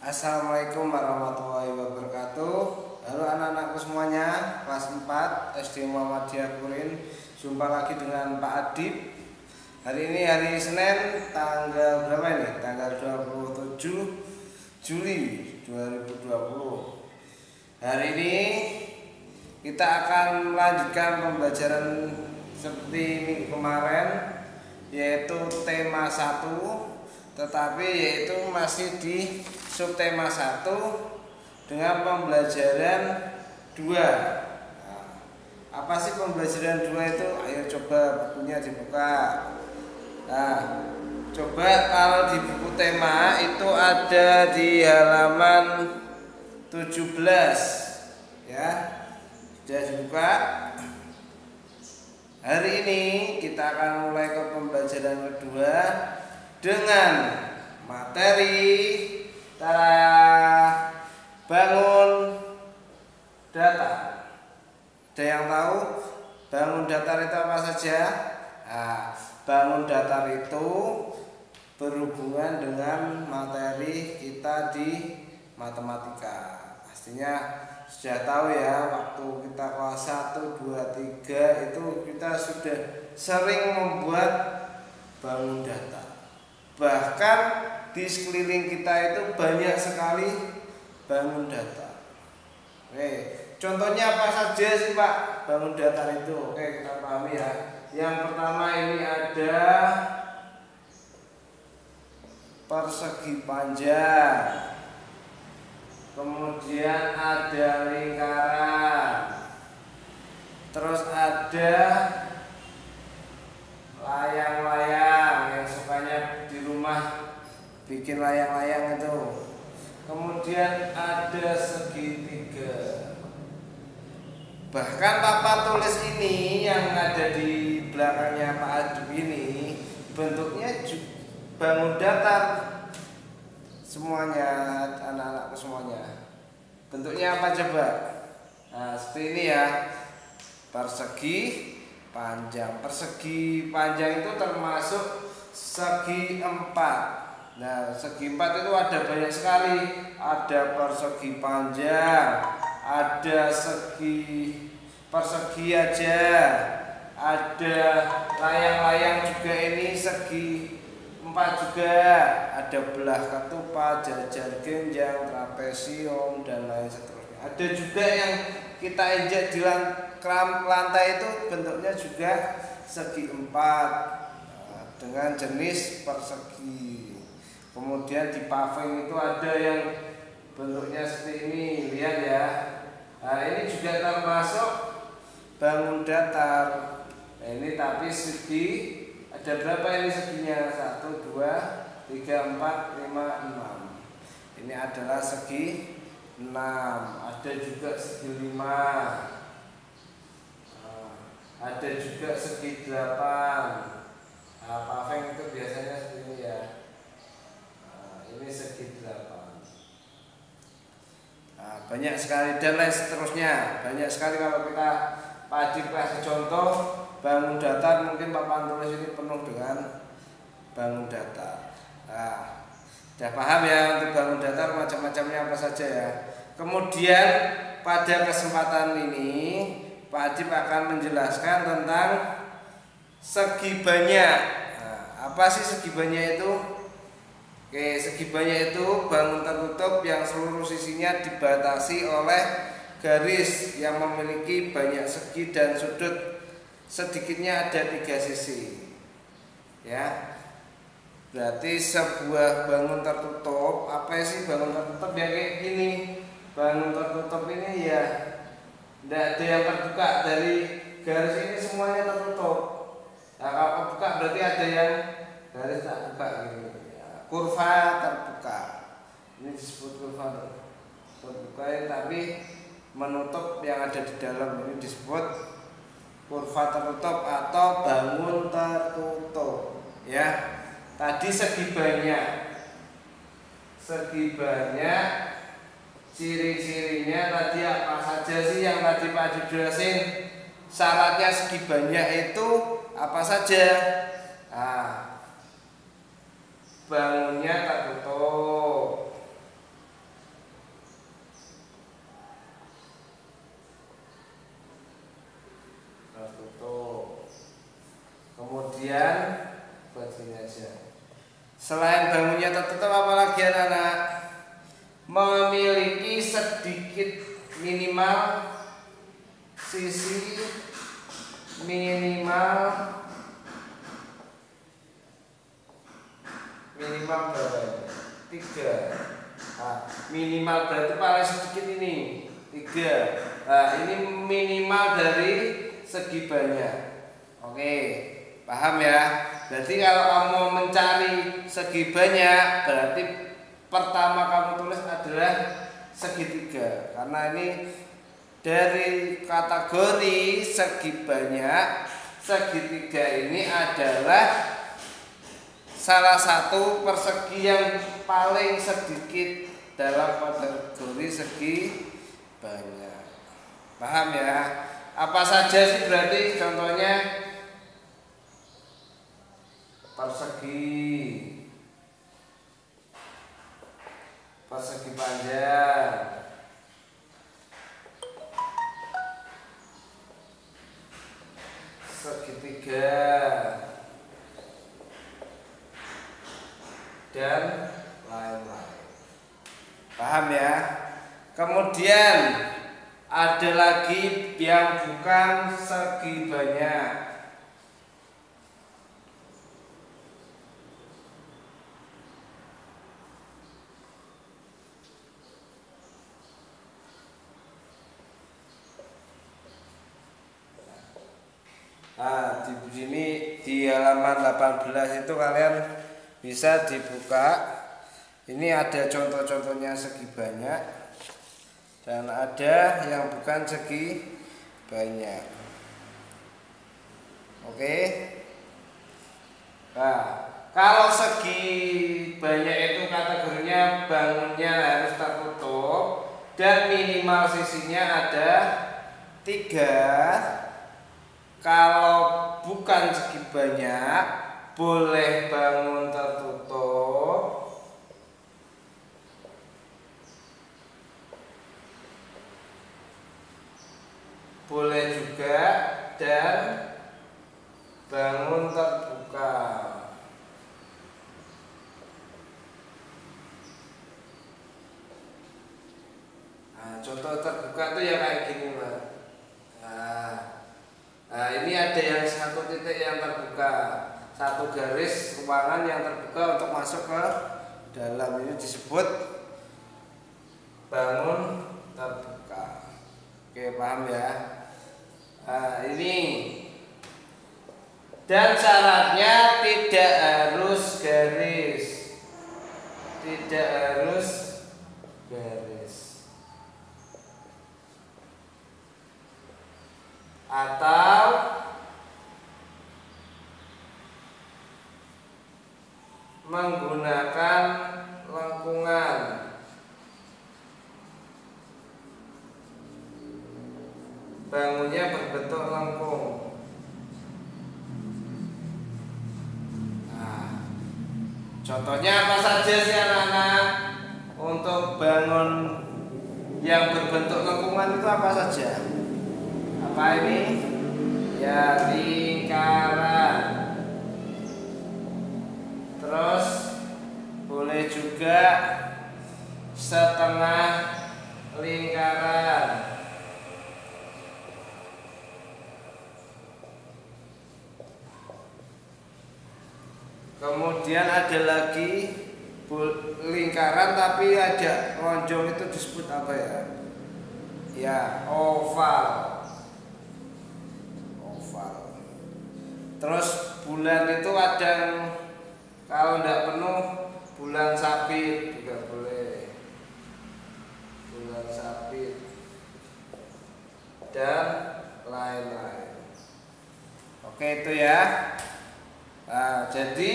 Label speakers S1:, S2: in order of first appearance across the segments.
S1: Assalamualaikum warahmatullahi wabarakatuh. Halo anak-anakku semuanya, kelas 4 SD Muhammadiyah Kurin. Jumpa lagi dengan Pak Adib. Hari ini hari Senin, tanggal berapa ini? Tanggal 27 Juli 2020. Hari ini kita akan melanjutkan pembelajaran seperti minggu kemarin, yaitu tema 1, tetapi yaitu masih di subtema 1 dengan pembelajaran 2. Nah, apa sih pembelajaran 2 itu? Ayo coba bukunya dibuka. Nah, coba kalau di buku tema itu ada di halaman 17 ya. Sudah dibuka. Hari ini kita akan mulai ke pembelajaran kedua dengan materi bangun datar. Ada yang tahu bangun datar itu apa saja? Nah, bangun datar itu berhubungan dengan materi kita di matematika. Pastinya sudah tahu ya, waktu kita kelas 1, 2, 3 itu kita sudah sering membuat bangun datar. Bahkan di sekeliling kita itu banyak sekali bangun datar. Oke, contohnya apa saja sih Pak bangun datar itu? Oke, kita pahami ya. Yang pertama ini ada persegi panjang, kemudian ada lingkaran, terus ada layang-layang yang sukanya di rumah bikin layang-layang itu. Kemudian ada segitiga. Bahkan papan tulis ini yang ada di belakangnya Pak Adib ini bentuknya bangun datar semuanya, anak-anakku semuanya. Bentuknya apa coba? Nah, seperti ini ya. Persegi panjang. Persegi panjang itu termasuk segi 4. Nah, segi 4 itu ada banyak sekali. Ada persegi panjang, ada persegi aja, ada layang-layang juga, ini segi 4 juga. Ada belah ketupat, jajar genjang, trapesium, dan lain seterusnya. Ada juga yang kita injak di lantai itu bentuknya juga segi 4 dengan jenis persegi. Kemudian di paving itu ada yang bentuknya seperti ini, lihat ya. Nah, ini juga termasuk bangun datar. Nah, ini tapi segi ada berapa ini seginya? 1, 2, 3, 4, 5, 6. Ini adalah segi 6. Ada juga segi 5. Ada juga segi 8. Nah, paving itu biasanya seperti ini ya. Ini segi 8. Nah, banyak sekali dan lain seterusnya. Banyak sekali kalau kita Pak Adib kasih contoh bangun datar, mungkin papan tulis ini penuh dengan bangun datar. Nah, sudah paham ya untuk bangun datar macam-macamnya apa saja ya. Kemudian pada kesempatan ini Pak Adib akan menjelaskan tentang segi banyak. Nah, apa sih segi banyak itu? Oke, segi banyak itu bangun tertutup yang seluruh sisinya dibatasi oleh garis yang memiliki banyak segi dan sudut sedikitnya ada 3 sisi. Ya. Berarti sebuah bangun tertutup, apa sih bangun tertutup ya kayak gini. Bangun tertutup ini ya tidak ada yang terbuka, dari garis ini semuanya tertutup. Nah, kalau terbuka berarti ada yang garis tak buka gitu. Kurva terbuka, ini disebut kurva terbuka, tapi menutup yang ada di dalam, ini disebut kurva tertutup atau bangun tertutup ya. Tadi segi banyak ciri-cirinya tadi apa saja sih yang tadi Pak Adib jelasin? Syaratnya segi banyak itu apa saja? Nah, bangunnya tertutup, Selain bangunnya tertutup, apalagi anak-anak? Memiliki sedikit minimal sisi minimal berapa ini? 3. Nah, minimal berarti paling sedikit ini 3. Nah, ini minimal dari segi banyak. Oke, paham ya? Berarti kalau kamu mencari segi banyak, berarti pertama kamu tulis adalah segitiga, karena ini dari kategori segi banyak, segitiga ini adalah salah satu persegi yang paling sedikit dalam kategori segi banyak. Paham ya? Apa saja sih berarti contohnya? Persegi panjang, segitiga, dan lain-lain. Paham ya? Kemudian ada lagi yang bukan segi banyak. Nah, di sini di halaman 18 itu kalian bisa dibuka. Ini ada contoh-contohnya segi banyak dan ada yang bukan segi banyak. Oke. Nah, kalau segi banyak itu kategorinya bangunnya harus tertutup dan minimal sisinya ada 3. Kalau bukan segi banyak, boleh bangun tertutup, boleh juga, dan bangun terbuka. Nah, contoh terbuka itu ya kayak gini, Mas. Nah, ini ada yang satu titik yang terbuka, satu garis ruangan yang terbuka untuk masuk ke dalam, ini disebut bangun terbuka. Oke, paham ya? Nah, ini dan syaratnya tidak harus garis, atau menggunakan lengkungan. Bangunnya berbentuk lengkung. Nah, contohnya apa saja sih anak-anak? Untuk bangun yang berbentuk lengkungan itu apa saja? Apa ini? Ya, lingkaran. Terus boleh juga setengah lingkaran. Kemudian ada lagi lingkaran tapi ada lonjong, itu disebut apa ya? Ya, oval. Terus bulan itu ada yang kalau tidak penuh bulan sabit juga boleh, bulan sabit dan lain-lain. Oke, itu ya. Nah, jadi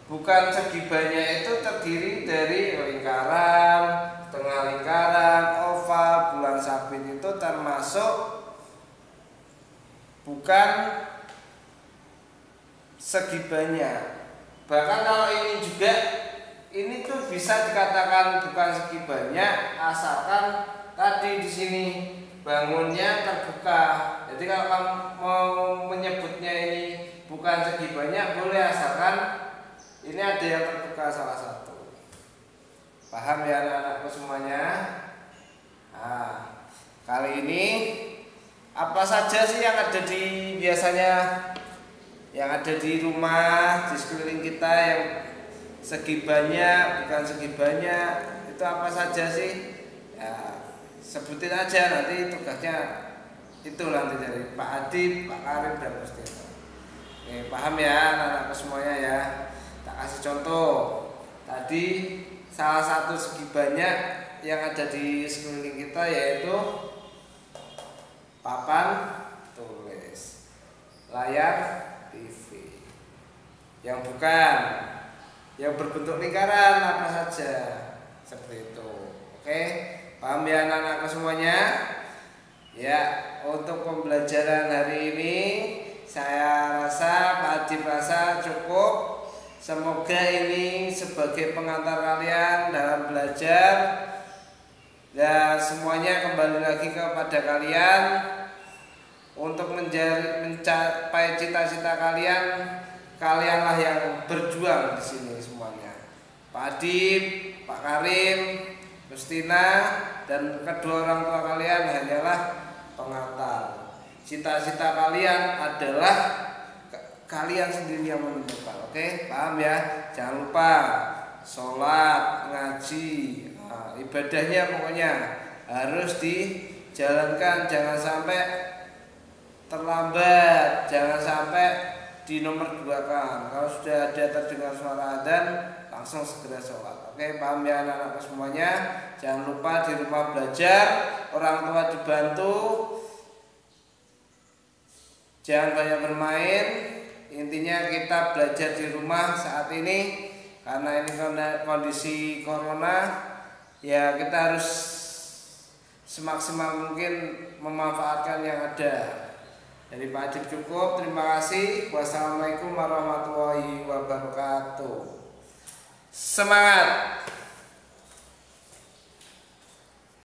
S1: bukan segi banyak itu terdiri dari lingkaran, setengah lingkaran, oval, bulan sabit itu termasuk bukan segi banyak. Bahkan kalau ini juga, ini tuh bisa dikatakan bukan segi banyak asalkan tadi di sini bangunnya terbuka. Jadi kalau kamu mau menyebutnya ini bukan segi banyak boleh, asalkan Ini ada yang terbuka salah satu. Paham ya anak-anakku semuanya? Nah, kali ini apa saja sih yang ada di biasanya yang ada di rumah, di sekeliling kita yang segi banyak, bukan segi banyak, itu apa saja sih? Ya, sebutin aja, nanti tugasnya itu nanti dari Pak Adib, Pak Karim dan Mustina. Oke, paham ya anak-anak semuanya ya. Tak kasih contoh. Tadi salah satu segi banyak yang ada di sekeliling kita yaitu papan tulis, layar TV. Yang bukan, yang berbentuk lingkaran apa saja, seperti itu. Oke, paham ya anak-anak semuanya? Ya, untuk pembelajaran hari ini saya rasa Pak Adib rasa cukup. Semoga ini sebagai pengantar kalian dalam belajar. Dan semuanya kembali lagi kepada kalian untuk mencapai cita-cita kalian. Kalianlah yang berjuang di sini semuanya. Pak Adib, Pak Karim, Mustina, dan kedua orang tua kalian hanyalah pengantar. Cita-cita kalian adalah kalian sendiri yang menentukan. Oke, paham ya? Jangan lupa sholat, ngaji, ibadahnya pokoknya harus dijalankan. Jangan sampai terlambat, jangan sampai di nomor 2 kan. Kalau sudah ada terdengar suara adzan, langsung segera sholat. Oke, paham ya anak-anak semuanya? Jangan lupa di rumah belajar, orang tua dibantu, jangan banyak bermain. Intinya kita belajar di rumah saat ini karena ini kondisi corona, ya kita harus semaksimal mungkin memanfaatkan yang ada. Dari Pak Adib cukup, terima kasih. Wassalamualaikum warahmatullahi wabarakatuh. Semangat!